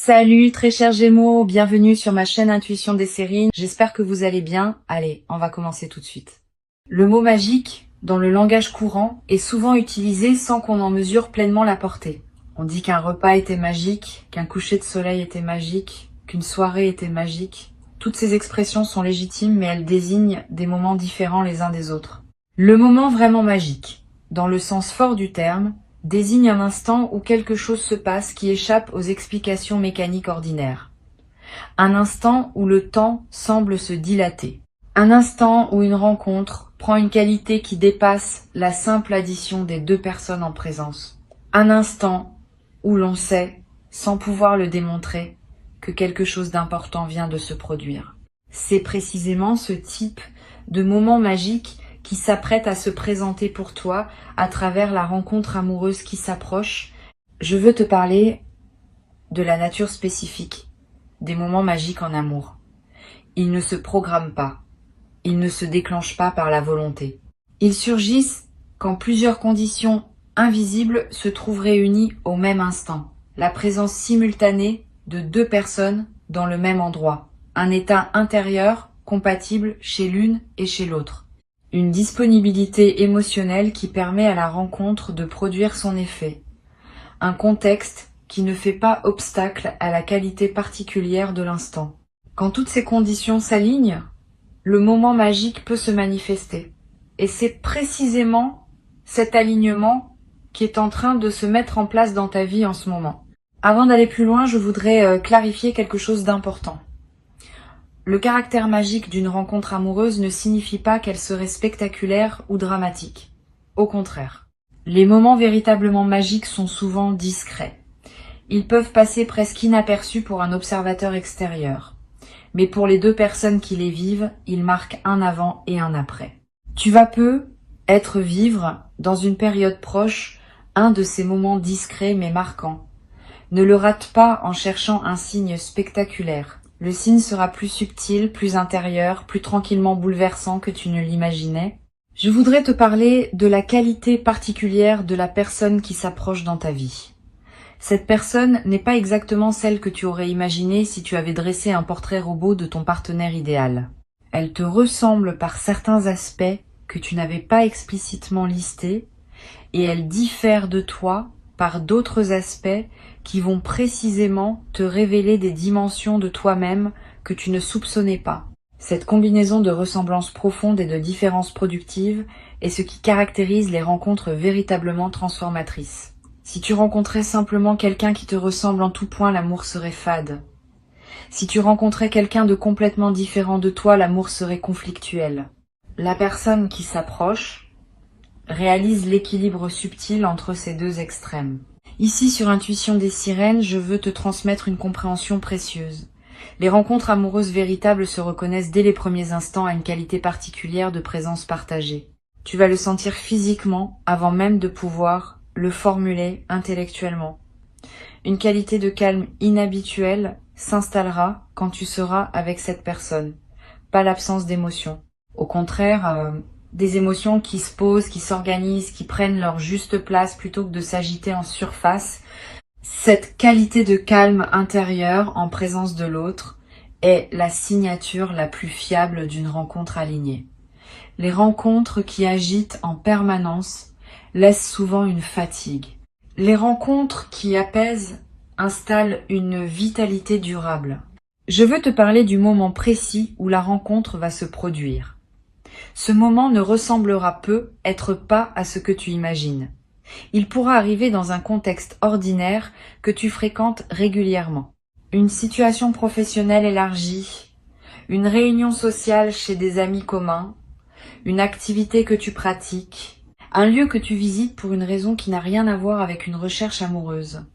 Salut très chers Gémeaux, bienvenue sur ma chaîne Intuition des séries. J'espère que vous allez bien. Allez, on va commencer tout de suite. Le mot magique, dans le langage courant, est souvent utilisé sans qu'on en mesure pleinement la portée. On dit qu'un repas était magique, qu'un coucher de soleil était magique, qu'une soirée était magique. Toutes ces expressions sont légitimes, mais elles désignent des moments différents les uns des autres. Le moment vraiment magique, dans le sens fort du terme, désigne un instant où quelque chose se passe qui échappe aux explications mécaniques ordinaires. Un instant où le temps semble se dilater. Un instant où une rencontre prend une qualité qui dépasse la simple addition des deux personnes en présence. Un instant où l'on sait, sans pouvoir le démontrer, que quelque chose d'important vient de se produire. C'est précisément ce type de moment magique qui s'apprête à se présenter pour toi à travers la rencontre amoureuse qui s'approche. Je veux te parler de la nature spécifique des moments magiques en amour. Ils ne se programment pas, ils ne se déclenchent pas par la volonté. Ils surgissent quand plusieurs conditions invisibles se trouvent réunies au même instant. La présence simultanée de deux personnes dans le même endroit. Un état intérieur compatible chez l'une et chez l'autre. Une disponibilité émotionnelle qui permet à la rencontre de produire son effet. Un contexte qui ne fait pas obstacle à la qualité particulière de l'instant. Quand toutes ces conditions s'alignent, le moment magique peut se manifester. Et c'est précisément cet alignement qui est en train de se mettre en place dans ta vie en ce moment. Avant d'aller plus loin, je voudrais clarifier quelque chose d'important. Le caractère magique d'une rencontre amoureuse ne signifie pas qu'elle serait spectaculaire ou dramatique. Au contraire. Les moments véritablement magiques sont souvent discrets. Ils peuvent passer presque inaperçus pour un observateur extérieur. Mais pour les deux personnes qui les vivent, ils marquent un avant et un après. Tu vas vivre, dans une période proche, un de ces moments discrets mais marquants. Ne le rate pas en cherchant un signe spectaculaire. Le signe sera plus subtil, plus intérieur, plus tranquillement bouleversant que tu ne l'imaginais. Je voudrais te parler de la qualité particulière de la personne qui s'approche dans ta vie. Cette personne n'est pas exactement celle que tu aurais imaginée si tu avais dressé un portrait robot de ton partenaire idéal. Elle te ressemble par certains aspects que tu n'avais pas explicitement listés et elle diffère de toi par d'autres aspects qui vont précisément te révéler des dimensions de toi-même que tu ne soupçonnais pas. Cette combinaison de ressemblances profondes et de différences productives est ce qui caractérise les rencontres véritablement transformatrices. Si tu rencontrais simplement quelqu'un qui te ressemble en tout point, l'amour serait fade. Si tu rencontrais quelqu'un de complètement différent de toi, l'amour serait conflictuel. La personne qui s'approche réalise l'équilibre subtil entre ces deux extrêmes. Ici, sur Intuition des sirènes, je veux te transmettre une compréhension précieuse. Les rencontres amoureuses véritables se reconnaissent dès les premiers instants à une qualité particulière de présence partagée. Tu vas le sentir physiquement avant même de pouvoir le formuler intellectuellement. Une qualité de calme inhabituelle s'installera quand tu seras avec cette personne, pas l'absence d'émotion. Au contraire, des émotions qui se posent, qui s'organisent, qui prennent leur juste place plutôt que de s'agiter en surface. Cette qualité de calme intérieur en présence de l'autre est la signature la plus fiable d'une rencontre alignée. Les rencontres qui agitent en permanence laissent souvent une fatigue. Les rencontres qui apaisent installent une vitalité durable. Je veux te parler du moment précis où la rencontre va se produire. Ce moment ne ressemblera être pas à ce que tu imagines. Il pourra arriver dans un contexte ordinaire que tu fréquentes régulièrement. Une situation professionnelle élargie, une réunion sociale chez des amis communs, une activité que tu pratiques, un lieu que tu visites pour une raison qui n'a rien à voir avec une recherche amoureuse.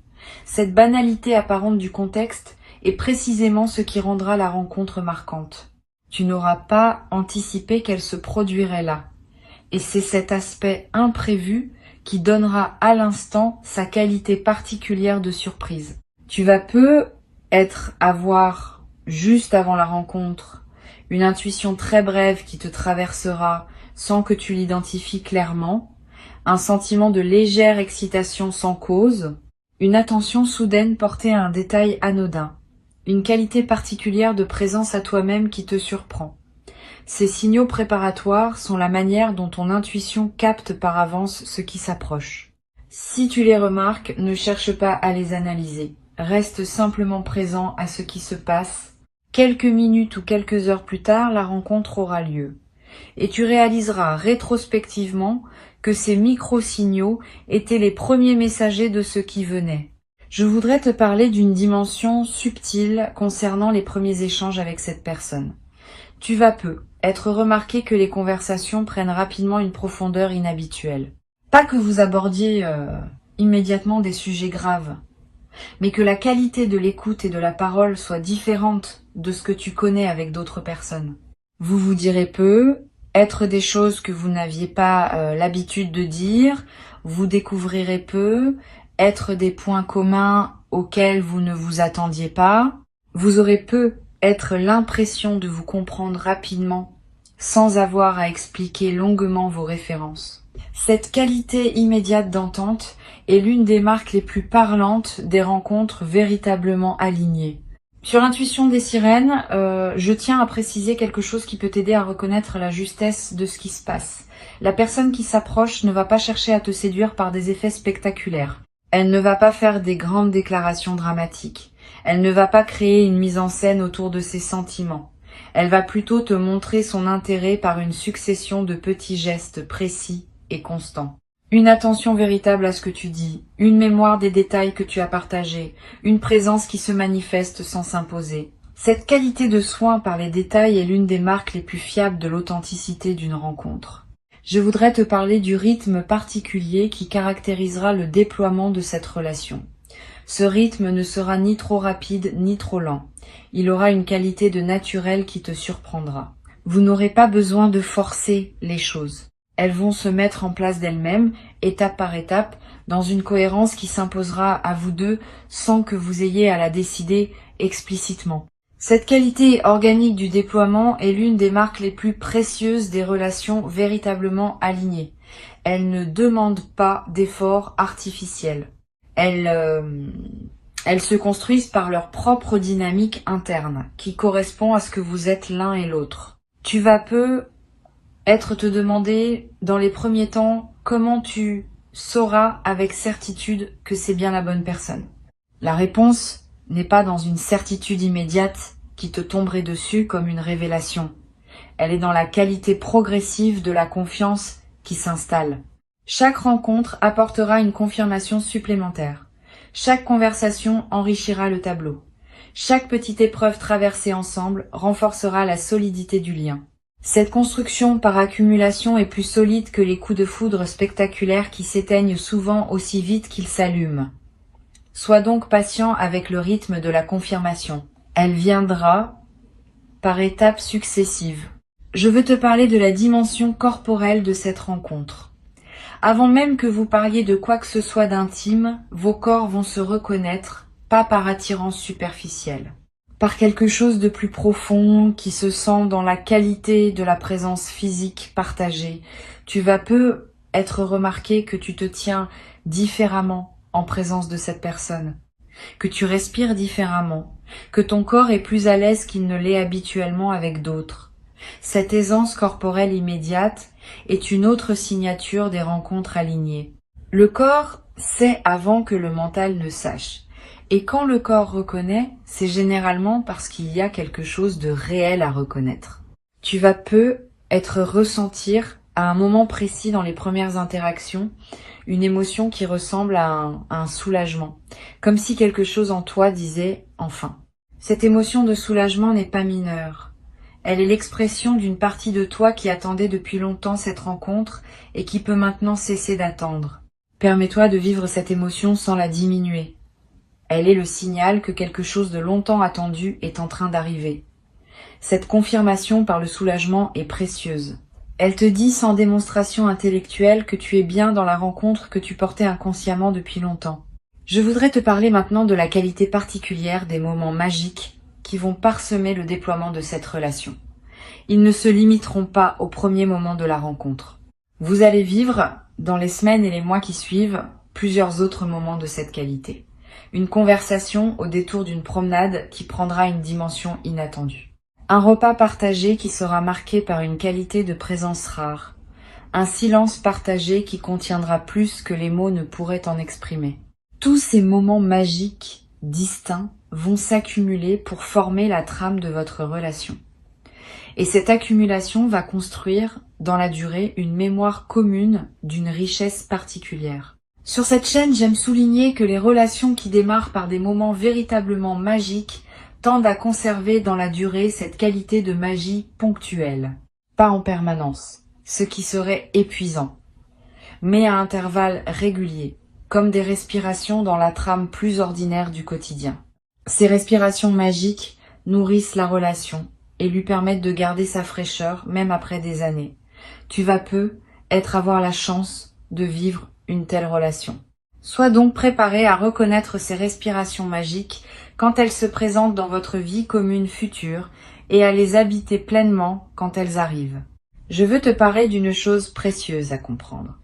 Cette banalité apparente du contexte est précisément ce qui rendra la rencontre marquante. Tu n'auras pas anticipé qu'elle se produirait là. Et c'est cet aspect imprévu qui donnera à l'instant sa qualité particulière de surprise. Tu vas avoir, juste avant la rencontre, une intuition très brève qui te traversera sans que tu l'identifies clairement, un sentiment de légère excitation sans cause, Une attention soudaine portée à un détail anodin. Une qualité particulière de présence à toi-même qui te surprend. Ces signaux préparatoires sont la manière dont ton intuition capte par avance ce qui s'approche. Si tu les remarques, ne cherche pas à les analyser. Reste simplement présent à ce qui se passe. Quelques minutes ou quelques heures plus tard, la rencontre aura lieu. Et tu réaliseras rétrospectivement que ces micro-signaux étaient les premiers messagers de ce qui venait. Je voudrais te parler d'une dimension subtile concernant les premiers échanges avec cette personne. Tu vas peu être remarqué que les conversations prennent rapidement une profondeur inhabituelle. Pas que vous abordiez immédiatement des sujets graves, mais que la qualité de l'écoute et de la parole soit différente de ce que tu connais avec d'autres personnes. Vous vous direz peu, être des choses que vous n'aviez pas l'habitude de dire, vous découvrirez peu, être des points communs auxquels vous ne vous attendiez pas, vous aurez peu être l'impression de vous comprendre rapidement sans avoir à expliquer longuement vos références. Cette qualité immédiate d'entente est l'une des marques les plus parlantes des rencontres véritablement alignées. Sur l'intuition des sirènes, je tiens à préciser quelque chose qui peut t'aider à reconnaître la justesse de ce qui se passe. La personne qui s'approche ne va pas chercher à te séduire par des effets spectaculaires. Elle ne va pas faire des grandes déclarations dramatiques. Elle ne va pas créer une mise en scène autour de ses sentiments. Elle va plutôt te montrer son intérêt par une succession de petits gestes précis et constants. Une attention véritable à ce que tu dis, une mémoire des détails que tu as partagés, une présence qui se manifeste sans s'imposer. Cette qualité de soin par les détails est l'une des marques les plus fiables de l'authenticité d'une rencontre. Je voudrais te parler du rythme particulier qui caractérisera le déploiement de cette relation. Ce rythme ne sera ni trop rapide ni trop lent. Il aura une qualité de naturel qui te surprendra. Vous n'aurez pas besoin de forcer les choses. Elles vont se mettre en place d'elles-mêmes, étape par étape, dans une cohérence qui s'imposera à vous deux sans que vous ayez à la décider explicitement. Cette qualité organique du déploiement est l'une des marques les plus précieuses des relations véritablement alignées. Elle ne demande pas d'efforts artificiels. Elles se construisent par leur propre dynamique interne, qui correspond à ce que vous êtes l'un et l'autre. Tu vas peu être te demander dans les premiers temps comment tu sauras avec certitude que c'est bien la bonne personne. La réponse n'est pas dans une certitude immédiate qui te tomberait dessus comme une révélation. Elle est dans la qualité progressive de la confiance qui s'installe. Chaque rencontre apportera une confirmation supplémentaire. Chaque conversation enrichira le tableau. Chaque petite épreuve traversée ensemble renforcera la solidité du lien. Cette construction par accumulation est plus solide que les coups de foudre spectaculaires qui s'éteignent souvent aussi vite qu'ils s'allument. Sois donc patient avec le rythme de la confirmation. Elle viendra par étapes successives. Je veux te parler de la dimension corporelle de cette rencontre. Avant même que vous parliez de quoi que ce soit d'intime, vos corps vont se reconnaître, pas par attirance superficielle. Par quelque chose de plus profond qui se sent dans la qualité de la présence physique partagée. Tu vas peu être remarqué que tu te tiens différemment en présence de cette personne, que tu respires différemment, que ton corps est plus à l'aise qu'il ne l'est habituellement avec d'autres. Cette aisance corporelle immédiate est une autre signature des rencontres alignées. Le corps sait avant que le mental ne sache. Et quand le corps reconnaît, c'est généralement parce qu'il y a quelque chose de réel à reconnaître. Tu vas peu être ressentir à un moment précis dans les premières interactions une émotion qui ressemble à un soulagement, comme si quelque chose en toi disait « enfin ». Cette émotion de soulagement n'est pas mineure. Elle est l'expression d'une partie de toi qui attendait depuis longtemps cette rencontre et qui peut maintenant cesser d'attendre. Permets-toi de vivre cette émotion sans la diminuer. Elle est le signal que quelque chose de longtemps attendu est en train d'arriver. Cette confirmation par le soulagement est précieuse. Elle te dit sans démonstration intellectuelle que tu es bien dans la rencontre que tu portais inconsciemment depuis longtemps. Je voudrais te parler maintenant de la qualité particulière des moments magiques qui vont parsemer le déploiement de cette relation. Ils ne se limiteront pas au premier moment de la rencontre. Vous allez vivre, dans les semaines et les mois qui suivent, plusieurs autres moments de cette qualité. une conversation au détour d'une promenade qui prendra une dimension inattendue. Un repas partagé qui sera marqué par une qualité de présence rare. Un silence partagé qui contiendra plus que les mots ne pourraient en exprimer. Tous ces moments magiques, distincts, vont s'accumuler pour former la trame de votre relation. Et cette accumulation va construire, dans la durée, une mémoire commune d'une richesse particulière. Sur cette chaîne, j'aime souligner que les relations qui démarrent par des moments véritablement magiques tendent à conserver dans la durée cette qualité de magie ponctuelle, pas en permanence, ce qui serait épuisant, mais à intervalles réguliers, comme des respirations dans la trame plus ordinaire du quotidien. Ces respirations magiques nourrissent la relation et lui permettent de garder sa fraîcheur même après des années. Tu vas peu avoir la chance de vivre une telle relation. Sois donc préparé à reconnaître ces respirations magiques quand elles se présentent dans votre vie commune future et à les habiter pleinement quand elles arrivent. Je veux te parler d'une chose précieuse à comprendre.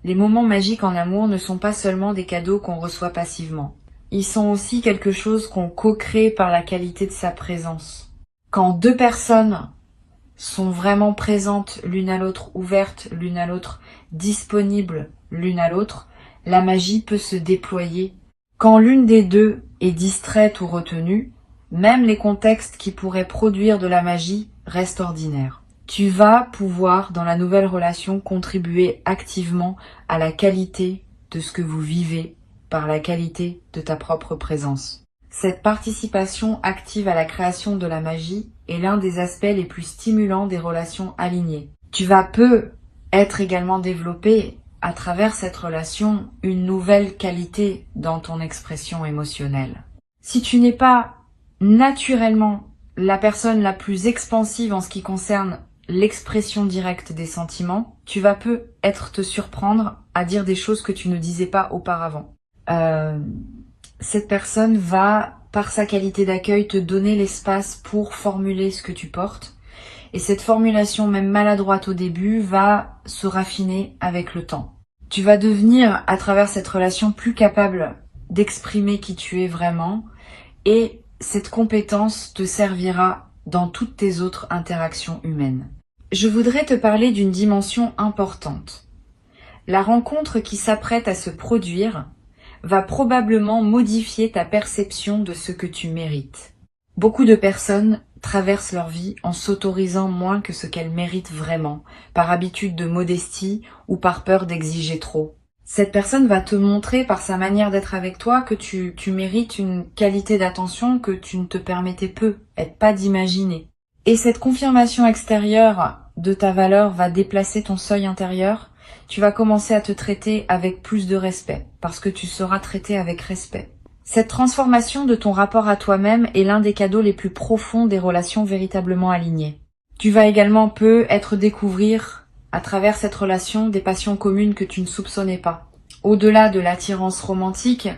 Les moments magiques en amour ne sont pas seulement des cadeaux qu'on reçoit passivement. Ils sont aussi quelque chose qu'on co-crée par la qualité de sa présence. Quand deux personnes sont vraiment présentes l'une à l'autre, ouvertes l'une à l'autre, disponibles l'une à l'autre, la magie peut se déployer. Quand l'une des deux est distraite ou retenue, même les contextes qui pourraient produire de la magie restent ordinaires. Tu vas pouvoir, dans la nouvelle relation, contribuer activement à la qualité de ce que vous vivez par la qualité de ta propre présence. Cette participation active à la création de la magie est l'un des aspects les plus stimulants des relations alignées. Tu vas peu être également développé à travers cette relation une nouvelle qualité dans ton expression émotionnelle. Si tu n'es pas naturellement la personne la plus expansive en ce qui concerne l'expression directe des sentiments, tu vas peu te surprendre à dire des choses que tu ne disais pas auparavant. Cette personne va, par sa qualité d'accueil, te donner l'espace pour formuler ce que tu portes. Et cette formulation, même maladroite au début, va se raffiner avec le temps. Tu vas devenir, à travers cette relation, plus capable d'exprimer qui tu es vraiment. Et cette compétence te servira dans toutes tes autres interactions humaines. Je voudrais te parler d'une dimension importante. La rencontre qui s'apprête à se produire va probablement modifier ta perception de ce que tu mérites. Beaucoup de personnes traversent leur vie en s'autorisant moins que ce qu'elles méritent vraiment, par habitude de modestie ou par peur d'exiger trop. Cette personne va te montrer par sa manière d'être avec toi que tu mérites une qualité d'attention que tu ne te permettais pas d'imaginer. Et cette confirmation extérieure de ta valeur va déplacer ton seuil intérieur. Tu vas commencer à te traiter avec plus de respect, parce que tu seras traité avec respect. Cette transformation de ton rapport à toi-même est l'un des cadeaux les plus profonds des relations véritablement alignées. Tu vas également découvrir, à travers cette relation, des passions communes que tu ne soupçonnais pas. Au-delà de l'attirance romantique,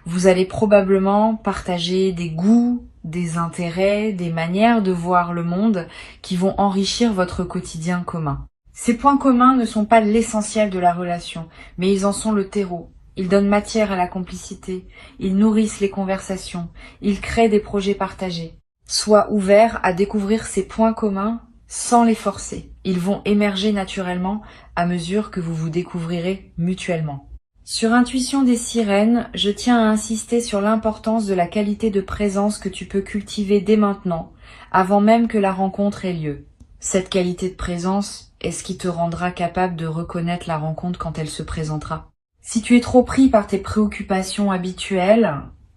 vous allez probablement partager des goûts, des intérêts, des manières de voir le monde qui vont enrichir votre quotidien commun. Ces points communs ne sont pas l'essentiel de la relation, mais ils en sont le terreau. Ils donnent matière à la complicité, ils nourrissent les conversations, ils créent des projets partagés. Sois ouvert à découvrir ces points communs sans les forcer. Ils vont émerger naturellement à mesure que vous vous découvrirez mutuellement. Sur Intuition des sirènes, je tiens à insister sur l'importance de la qualité de présence que tu peux cultiver dès maintenant, avant même que la rencontre ait lieu. Cette qualité de présence est ce qui te rendra capable de reconnaître la rencontre quand elle se présentera. Si tu es trop pris par tes préoccupations habituelles,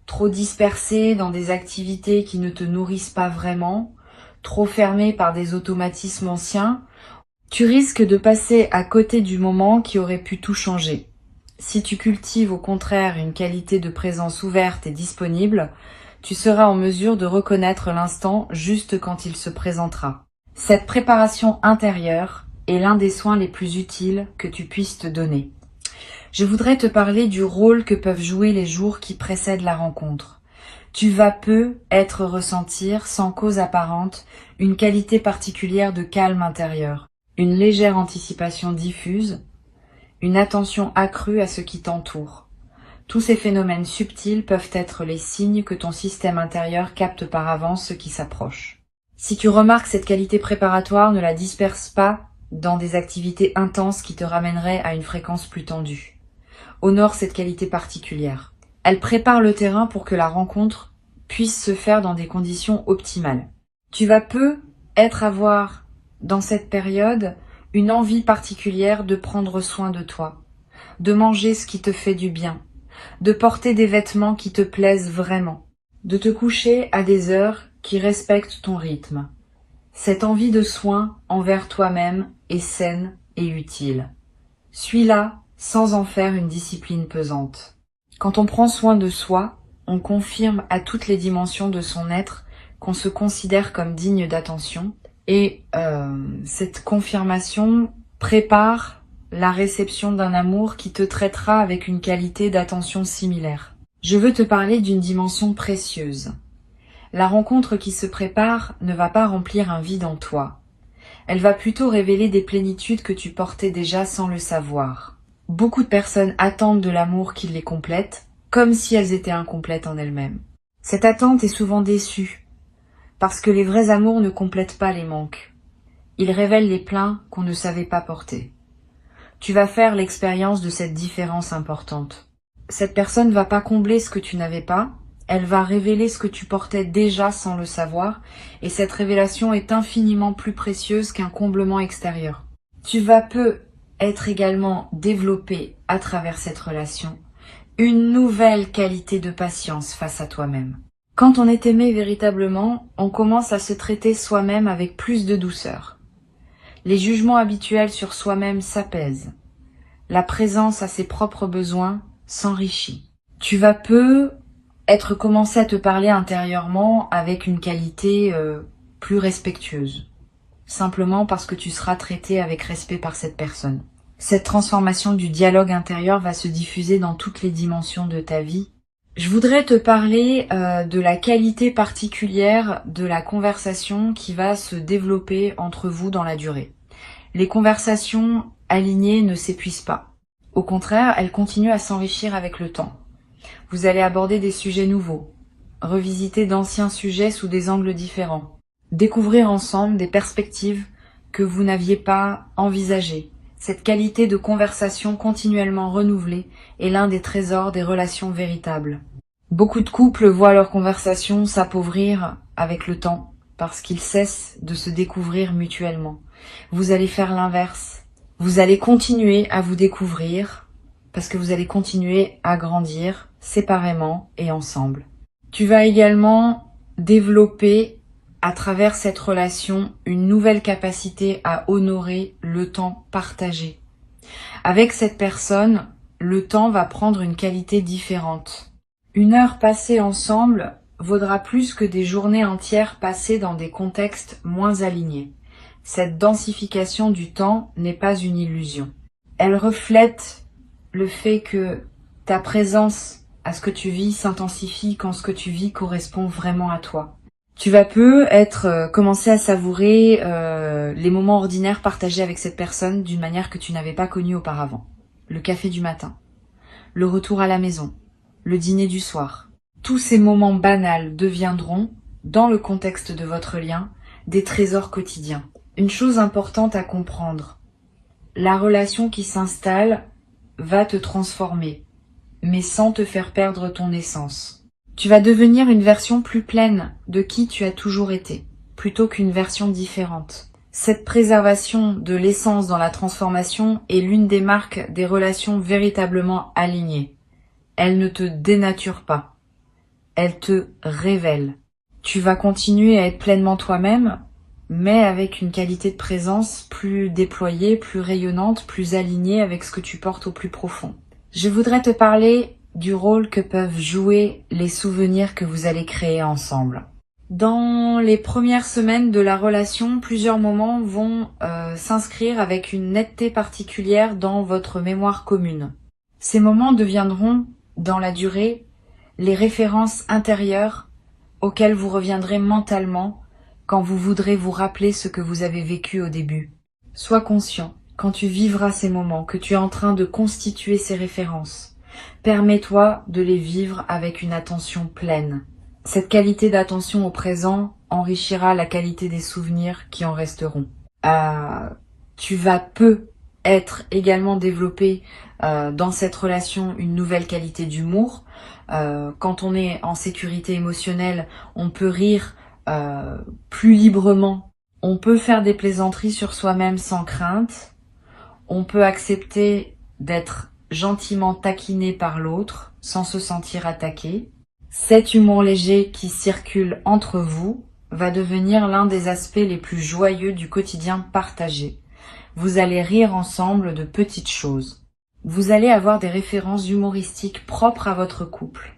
trop dispersé dans des activités qui ne te nourrissent pas vraiment, trop fermé par des automatismes anciens, tu risques de passer à côté du moment qui aurait pu tout changer. Si tu cultives au contraire une qualité de présence ouverte et disponible, tu seras en mesure de reconnaître l'instant juste quand il se présentera. Cette préparation intérieure est l'un des soins les plus utiles que tu puisses te donner. Je voudrais te parler du rôle que peuvent jouer les jours qui précèdent la rencontre. Tu vas ressentir, sans cause apparente, une qualité particulière de calme intérieur, une légère anticipation diffuse, une attention accrue à ce qui t'entoure. Tous ces phénomènes subtils peuvent être les signes que ton système intérieur capte par avance ce qui s'approche. Si tu remarques cette qualité préparatoire, ne la disperse pas dans des activités intenses qui te ramèneraient à une fréquence plus tendue. Honore cette qualité particulière. Elle prépare le terrain pour que la rencontre puisse se faire dans des conditions optimales. Tu vas avoir dans cette période une envie particulière de prendre soin de toi, de manger ce qui te fait du bien, de porter des vêtements qui te plaisent vraiment, de te coucher à des heures qui respectent ton rythme. Cette envie de soin envers toi-même est saine et utile. Suis-la sans en faire une discipline pesante. Quand on prend soin de soi, on confirme à toutes les dimensions de son être qu'on se considère comme digne d'attention et cette confirmation prépare la réception d'un amour qui te traitera avec une qualité d'attention similaire. Je veux te parler d'une dimension précieuse. La rencontre qui se prépare ne va pas remplir un vide en toi. Elle va plutôt révéler des plénitudes que tu portais déjà sans le savoir. Beaucoup de personnes attendent de l'amour qui les complète, comme si elles étaient incomplètes en elles-mêmes. Cette attente est souvent déçue, parce que les vrais amours ne complètent pas les manques. Ils révèlent les pleins qu'on ne savait pas porter. Tu vas faire l'expérience de cette différence importante. Cette personne ne va pas combler ce que tu n'avais pas, elle va révéler ce que tu portais déjà sans le savoir, et cette révélation est infiniment plus précieuse qu'un comblement extérieur. Tu vas être également développé à travers cette relation une nouvelle qualité de patience face à toi-même. Quand on est aimé véritablement, on commence à se traiter soi-même avec plus de douceur. Les jugements habituels sur soi-même s'apaisent. La présence à ses propres besoins s'enrichit. Tu vas commencer à te parler intérieurement avec une qualité plus respectueuse. Simplement parce que tu seras traité avec respect par cette personne. Cette transformation du dialogue intérieur va se diffuser dans toutes les dimensions de ta vie. Je voudrais te parler de la qualité particulière de la conversation qui va se développer entre vous dans la durée. Les conversations alignées ne s'épuisent pas. Au contraire, elles continuent à s'enrichir avec le temps. Vous allez aborder des sujets nouveaux, revisiter d'anciens sujets sous des angles différents, découvrir ensemble des perspectives que vous n'aviez pas envisagées. Cette qualité de conversation continuellement renouvelée est l'un des trésors des relations véritables. Beaucoup de couples voient leur conversation s'appauvrir avec le temps parce qu'ils cessent de se découvrir mutuellement. Vous allez faire l'inverse. Vous allez continuer à vous découvrir parce que vous allez continuer à grandir séparément et ensemble. Tu vas également développer à travers cette relation une nouvelle capacité à honorer le temps partagé. Avec cette personne, le temps va prendre une qualité différente. Une heure passée ensemble vaudra plus que des journées entières passées dans des contextes moins alignés. Cette densification du temps n'est pas une illusion. Elle reflète le fait que ta présence à ce que tu vis s'intensifie quand ce que tu vis correspond vraiment à toi. Tu vas commencer à savourer les moments ordinaires partagés avec cette personne d'une manière que tu n'avais pas connue auparavant. Le café du matin, le retour à la maison, le dîner du soir. Tous ces moments banals deviendront, dans le contexte de votre lien, des trésors quotidiens. Une chose importante à comprendre, la relation qui s'installe va te transformer, mais sans te faire perdre ton essence. Tu vas devenir une version plus pleine de qui tu as toujours été, plutôt qu'une version différente. Cette préservation de l'essence dans la transformation est l'une des marques des relations véritablement alignées. Elle ne te dénature pas, elle te révèle. Tu vas continuer à être pleinement toi-même, mais avec une qualité de présence plus déployée, plus rayonnante, plus alignée avec ce que tu portes au plus profond. Je voudrais te parler du rôle que peuvent jouer les souvenirs que vous allez créer ensemble. Dans les premières semaines de la relation, plusieurs moments vont s'inscrire avec une netteté particulière dans votre mémoire commune. Ces moments deviendront, dans la durée, les références intérieures auxquelles vous reviendrez mentalement quand vous voudrez vous rappeler ce que vous avez vécu au début. Sois conscient, quand tu vivras ces moments, que tu es en train de constituer ces références. Permets-toi de les vivre avec une attention pleine. Cette qualité d'attention au présent enrichira la qualité des souvenirs qui en resteront. Tu vas être également développé dans cette relation une nouvelle qualité d'humour. Quand on est en sécurité émotionnelle, on peut rire plus librement. On peut faire des plaisanteries sur soi-même sans crainte. On peut accepter d'être gentiment taquiné par l'autre sans se sentir attaqué. Cet humour léger qui circule entre vous va devenir l'un des aspects les plus joyeux du quotidien partagé. Vous allez rire ensemble de petites choses. Vous allez avoir des références humoristiques propres à votre couple.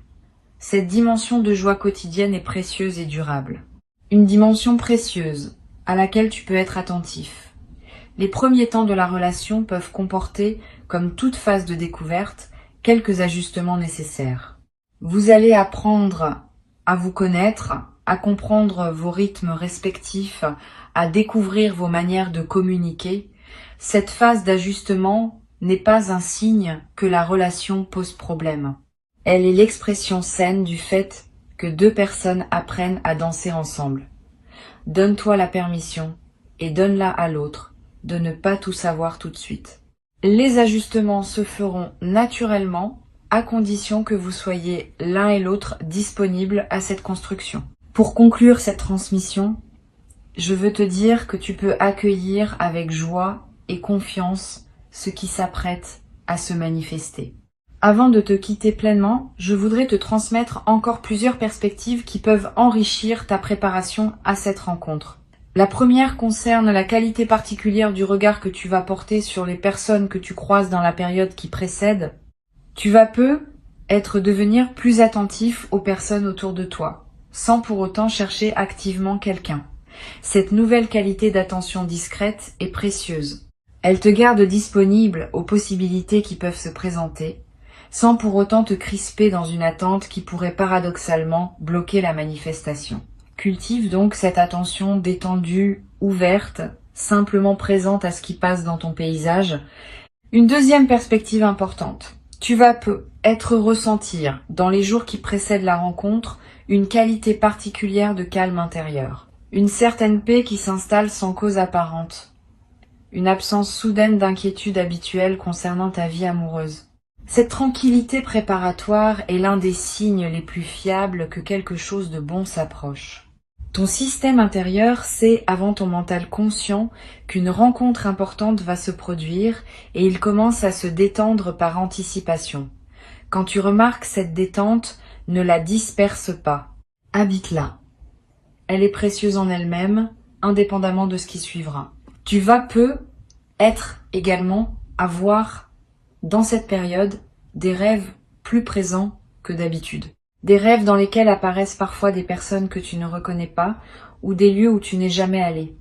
Cette dimension de joie quotidienne est précieuse et durable. Une dimension précieuse à laquelle tu peux être attentif. Les premiers temps de la relation peuvent comporter, comme toute phase de découverte, quelques ajustements nécessaires. Vous allez apprendre à vous connaître, à comprendre vos rythmes respectifs, à découvrir vos manières de communiquer. Cette phase d'ajustement n'est pas un signe que la relation pose problème. Elle est l'expression saine du fait que deux personnes apprennent à danser ensemble. Donne-toi la permission et donne-la à l'autre de ne pas tout savoir tout de suite. Les ajustements se feront naturellement à condition que vous soyez l'un et l'autre disponibles à cette construction. Pour conclure cette transmission, je veux te dire que tu peux accueillir avec joie et confiance ce qui s'apprête à se manifester. Avant de te quitter pleinement, je voudrais te transmettre encore plusieurs perspectives qui peuvent enrichir ta préparation à cette rencontre. La première concerne la qualité particulière du regard que tu vas porter sur les personnes que tu croises dans la période qui précède. Tu vas devenir plus attentif aux personnes autour de toi, sans pour autant chercher activement quelqu'un. Cette nouvelle qualité d'attention discrète est précieuse. Elle te garde disponible aux possibilités qui peuvent se présenter, sans pour autant te crisper dans une attente qui pourrait paradoxalement bloquer la manifestation. Cultive donc cette attention détendue, ouverte, simplement présente à ce qui passe dans ton paysage. Une deuxième perspective importante. Tu vas ressentir, dans les jours qui précèdent la rencontre, une qualité particulière de calme intérieur. Une certaine paix qui s'installe sans cause apparente. Une absence soudaine d'inquiétude habituelle concernant ta vie amoureuse. Cette tranquillité préparatoire est l'un des signes les plus fiables que quelque chose de bon s'approche. Ton système intérieur sait avant ton mental conscient qu'une rencontre importante va se produire et il commence à se détendre par anticipation. Quand tu remarques cette détente, ne la disperse pas. Habite-la. Elle est précieuse en elle-même, indépendamment de ce qui suivra. Tu vas avoir dans cette période des rêves plus présents que d'habitude. Des rêves dans lesquels apparaissent parfois des personnes que tu ne reconnais pas ou des lieux où tu n'es jamais allé.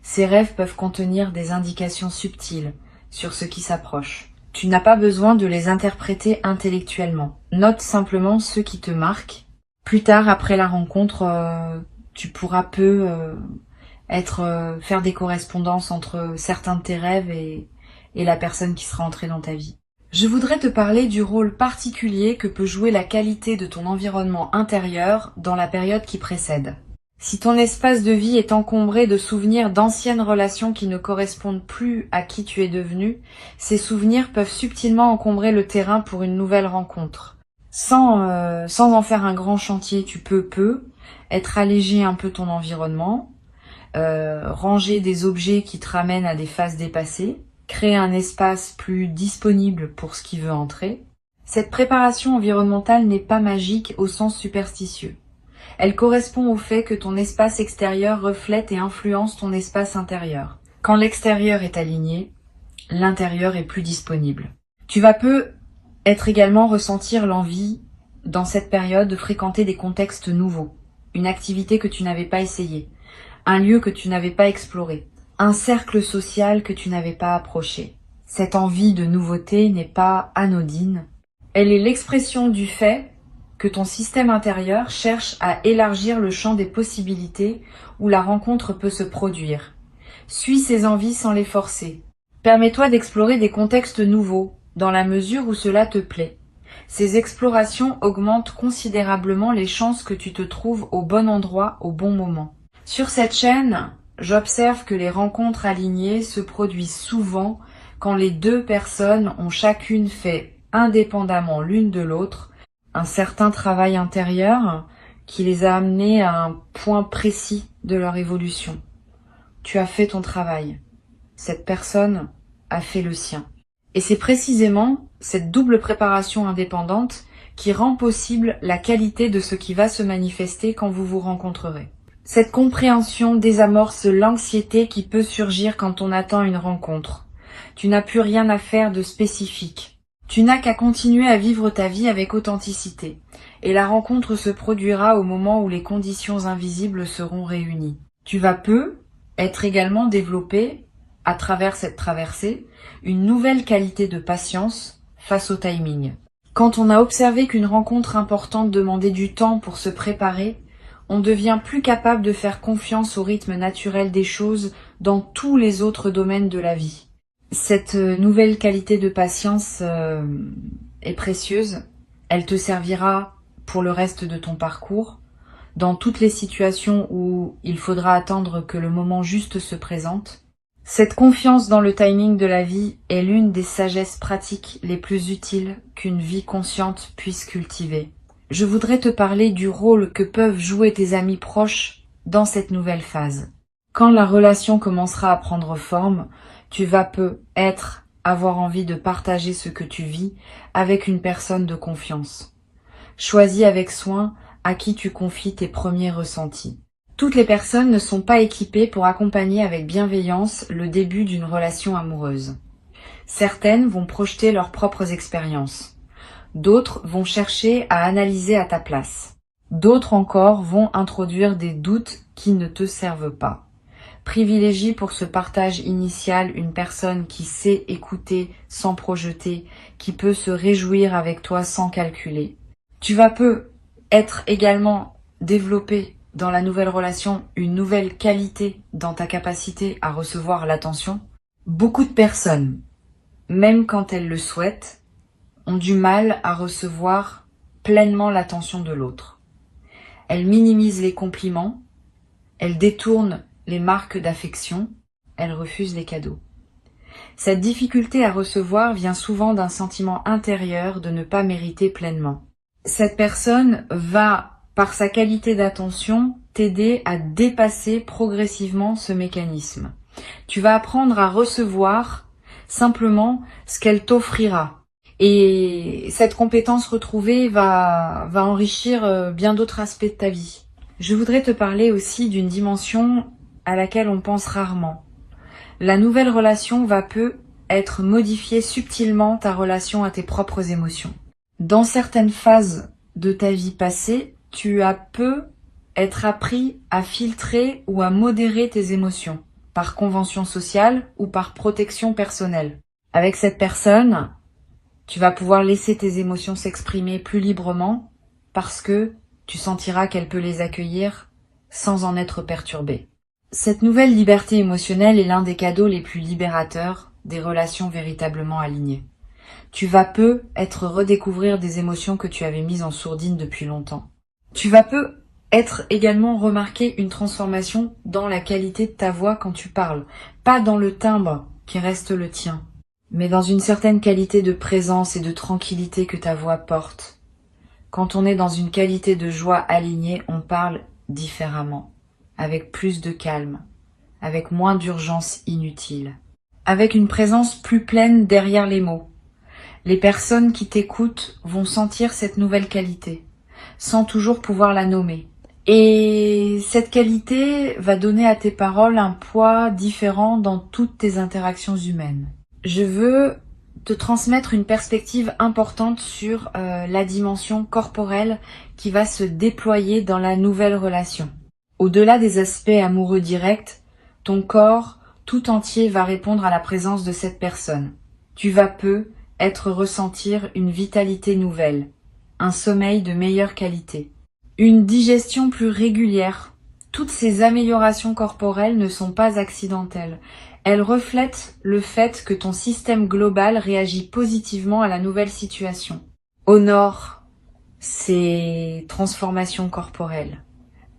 Ces rêves peuvent contenir des indications subtiles sur ce qui s'approche. Tu n'as pas besoin de les interpréter intellectuellement. Note simplement ceux qui te marquent. Plus tard, après la rencontre, tu pourras faire des correspondances entre certains de tes rêves et la personne qui sera entrée dans ta vie. Je voudrais te parler du rôle particulier que peut jouer la qualité de ton environnement intérieur dans la période qui précède. Si ton espace de vie est encombré de souvenirs d'anciennes relations qui ne correspondent plus à qui tu es devenu, ces souvenirs peuvent subtilement encombrer le terrain pour une nouvelle rencontre. Sans en faire un grand chantier, tu peux alléger un peu ton environnement, ranger des objets qui te ramènent à des phases dépassées, créer un espace plus disponible pour ce qui veut entrer. Cette préparation environnementale n'est pas magique au sens superstitieux. Elle correspond au fait que ton espace extérieur reflète et influence ton espace intérieur. Quand l'extérieur est aligné, l'intérieur est plus disponible. Tu vas également ressentir l'envie, dans cette période, de fréquenter des contextes nouveaux, une activité que tu n'avais pas essayée, un lieu que tu n'avais pas exploré, un cercle social que tu n'avais pas approché. Cette envie de nouveauté n'est pas anodine. Elle est l'expression du fait que ton système intérieur cherche à élargir le champ des possibilités où la rencontre peut se produire. Suis ces envies sans les forcer. Permets-toi d'explorer des contextes nouveaux, dans la mesure où cela te plaît. Ces explorations augmentent considérablement les chances que tu te trouves au bon endroit au bon moment. Sur cette chaîne, j'observe que les rencontres alignées se produisent souvent quand les deux personnes ont chacune fait, indépendamment l'une de l'autre, un certain travail intérieur qui les a amenés à un point précis de leur évolution. Tu as fait ton travail. Cette personne a fait le sien. Et c'est précisément cette double préparation indépendante qui rend possible la qualité de ce qui va se manifester quand vous vous rencontrerez. Cette compréhension désamorce l'anxiété qui peut surgir quand on attend une rencontre. Tu n'as plus rien à faire de spécifique. Tu n'as qu'à continuer à vivre ta vie avec authenticité. Et la rencontre se produira au moment où les conditions invisibles seront réunies. Tu vas être également développé, à travers cette traversée, une nouvelle qualité de patience face au timing. Quand on a observé qu'une rencontre importante demandait du temps pour se préparer, on devient plus capable de faire confiance au rythme naturel des choses dans tous les autres domaines de la vie. Cette nouvelle qualité de patience est précieuse. Elle te servira pour le reste de ton parcours, dans toutes les situations où il faudra attendre que le moment juste se présente. Cette confiance dans le timing de la vie est l'une des sagesses pratiques les plus utiles qu'une vie consciente puisse cultiver. Je voudrais te parler du rôle que peuvent jouer tes amis proches dans cette nouvelle phase. Quand la relation commencera à prendre forme, tu vas avoir envie de partager ce que tu vis avec une personne de confiance. Choisis avec soin à qui tu confies tes premiers ressentis. Toutes les personnes ne sont pas équipées pour accompagner avec bienveillance le début d'une relation amoureuse. Certaines vont projeter leurs propres expériences. D'autres vont chercher à analyser à ta place. D'autres encore vont introduire des doutes qui ne te servent pas. Privilégie pour ce partage initial une personne qui sait écouter sans projeter, qui peut se réjouir avec toi sans calculer. Tu vas être également développé dans la nouvelle relation une nouvelle qualité dans ta capacité à recevoir l'attention. Beaucoup de personnes, même quand elles le souhaitent, ont du mal à recevoir pleinement l'attention de l'autre. Elles minimisent les compliments, elles détournent les marques d'affection, elles refusent les cadeaux. Cette difficulté à recevoir vient souvent d'un sentiment intérieur de ne pas mériter pleinement. Cette personne va, par sa qualité d'attention, t'aider à dépasser progressivement ce mécanisme. Tu vas apprendre à recevoir simplement ce qu'elle t'offrira. Et cette compétence retrouvée va enrichir bien d'autres aspects de ta vie. Je voudrais te parler aussi d'une dimension à laquelle on pense rarement. La nouvelle relation va être modifier subtilement ta relation à tes propres émotions. Dans certaines phases de ta vie passée, tu as être appris à filtrer ou à modérer tes émotions, par convention sociale ou par protection personnelle. Avec cette personne, tu vas pouvoir laisser tes émotions s'exprimer plus librement parce que tu sentiras qu'elle peut les accueillir sans en être perturbée. Cette nouvelle liberté émotionnelle est l'un des cadeaux les plus libérateurs des relations véritablement alignées. Tu vas être redécouvrir des émotions que tu avais mises en sourdine depuis longtemps. Tu vas être également remarquer une transformation dans la qualité de ta voix quand tu parles, pas dans le timbre qui reste le tien, mais dans une certaine qualité de présence et de tranquillité que ta voix porte. Quand on est dans une qualité de joie alignée, on parle différemment, avec plus de calme, avec moins d'urgence inutile, avec une présence plus pleine derrière les mots. Les personnes qui t'écoutent vont sentir cette nouvelle qualité, sans toujours pouvoir la nommer. Et cette qualité va donner à tes paroles un poids différent dans toutes tes interactions humaines. Je veux te transmettre une perspective importante sur la dimension corporelle qui va se déployer dans la nouvelle relation. Au-delà des aspects amoureux directs, ton corps tout entier va répondre à la présence de cette personne. Tu vas ressentir une vitalité nouvelle, un sommeil de meilleure qualité, une digestion plus régulière. Toutes ces améliorations corporelles ne sont pas accidentelles. Elles reflètent le fait que ton système global réagit positivement à la nouvelle situation. Honore ces transformations corporelles.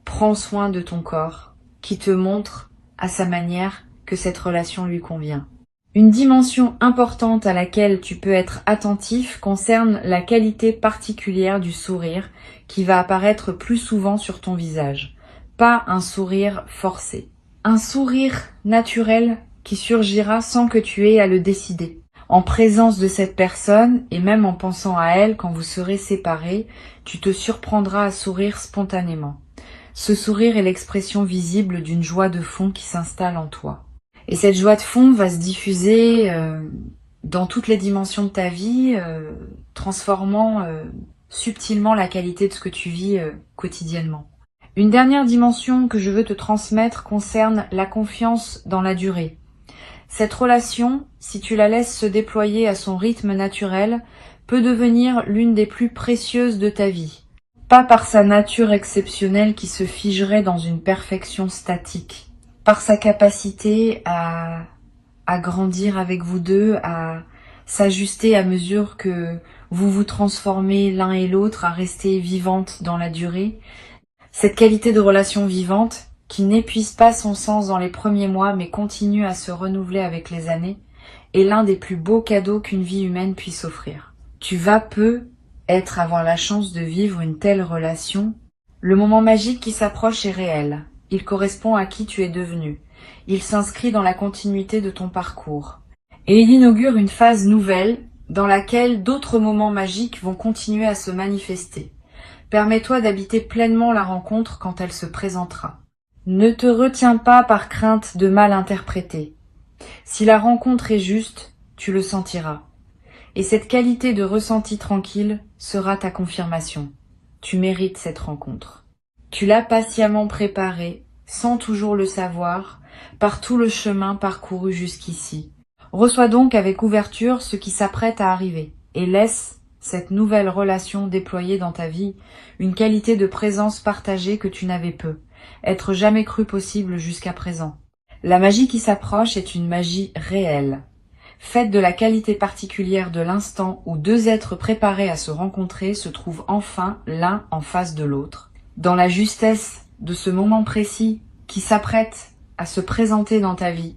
Prends soin de ton corps, qui te montre à sa manière que cette relation lui convient. Une dimension importante à laquelle tu peux être attentif concerne la qualité particulière du sourire qui va apparaître plus souvent sur ton visage. Pas un sourire forcé. Un sourire naturel qui surgira sans que tu aies à le décider. En présence de cette personne, et même en pensant à elle quand vous serez séparés, tu te surprendras à sourire spontanément. Ce sourire est l'expression visible d'une joie de fond qui s'installe en toi. Et cette joie de fond va se diffuser dans toutes les dimensions de ta vie, transformant subtilement la qualité de ce que tu vis quotidiennement. Une dernière dimension que je veux te transmettre concerne la confiance dans la durée. Cette relation, si tu la laisses se déployer à son rythme naturel, peut devenir l'une des plus précieuses de ta vie. Pas par sa nature exceptionnelle qui se figerait dans une perfection statique, par sa capacité à grandir avec vous deux, à s'ajuster à mesure que vous vous transformez l'un et l'autre, à rester vivante dans la durée. Cette qualité de relation vivante, qui n'épuise pas son sens dans les premiers mois mais continue à se renouveler avec les années, est l'un des plus beaux cadeaux qu'une vie humaine puisse offrir. Tu vas avoir la chance de vivre une telle relation. Le moment magique qui s'approche est réel. Il correspond à qui tu es devenu. Il s'inscrit dans la continuité de ton parcours. Et il inaugure une phase nouvelle dans laquelle d'autres moments magiques vont continuer à se manifester. Permets-toi d'habiter pleinement la rencontre quand elle se présentera. Ne te retiens pas par crainte de mal interpréter. Si la rencontre est juste, tu le sentiras. Et cette qualité de ressenti tranquille sera ta confirmation. Tu mérites cette rencontre. Tu l'as patiemment préparée, sans toujours le savoir, par tout le chemin parcouru jusqu'ici. Reçois donc avec ouverture ce qui s'apprête à arriver et laisse cette nouvelle relation déployer dans ta vie une qualité de présence partagée que tu n'avais peu, être jamais cru possible jusqu'à présent. La magie qui s'approche est une magie réelle, faite de la qualité particulière de l'instant où deux êtres préparés à se rencontrer se trouvent enfin l'un en face de l'autre. Dans la justesse de ce moment précis qui s'apprête à se présenter dans ta vie,